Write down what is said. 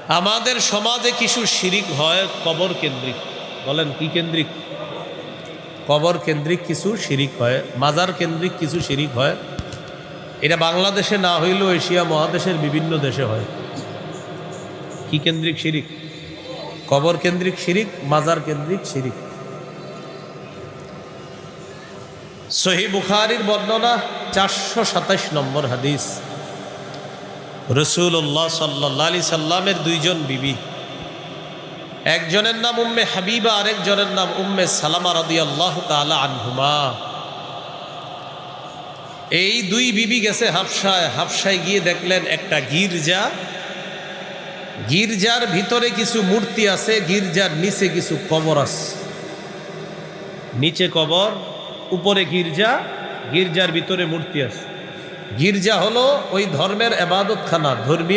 আমাদের সমাজে কিছু শিরিক হয় কবর কেন্দ্রিক। বলেন কি কেন্দ্রিক? কবর কেন্দ্রিক কিছু শিরিক হয়, মাজার কেন্দ্রিক কিছু শিরিক হয়। এটা বাংলাদেশে না হইলেও এশিয়া মহাদেশের বিভিন্ন দেশে হয়। কি কেন্দ্রিক শিরিক? কবর কেন্দ্রিক শিরিক, মাজার কেন্দ্রিক শিরিক। সহিহ বুখারীর বর্ণনা 427 নম্বর হাদিস। রাসূলুল্লাহ সাল্লাল্লাহু আলাইহি সাল্লামের দুইজন বিবি, একজনের নাম উম্মে হাবিবা, আরেকজনের নাম উম্মে সালামা রাদিয়াল্লাহু তাআলা আনহুমা। এই দুই বিবি গেছে হাবশায়। হাবশায় গিয়ে দেখলেন একটা গির্জা, গির্জার ভিতরে কিছু মূর্তি আছে, গির্জার নিচে কিছু কবর আছে। নিচে কবর, উপরে গির্জা, গির্জার ভিতরে মূর্তি আছে। গির্জা হলো ওই ধর্মের ইবাদতখানা, ধর্মীয়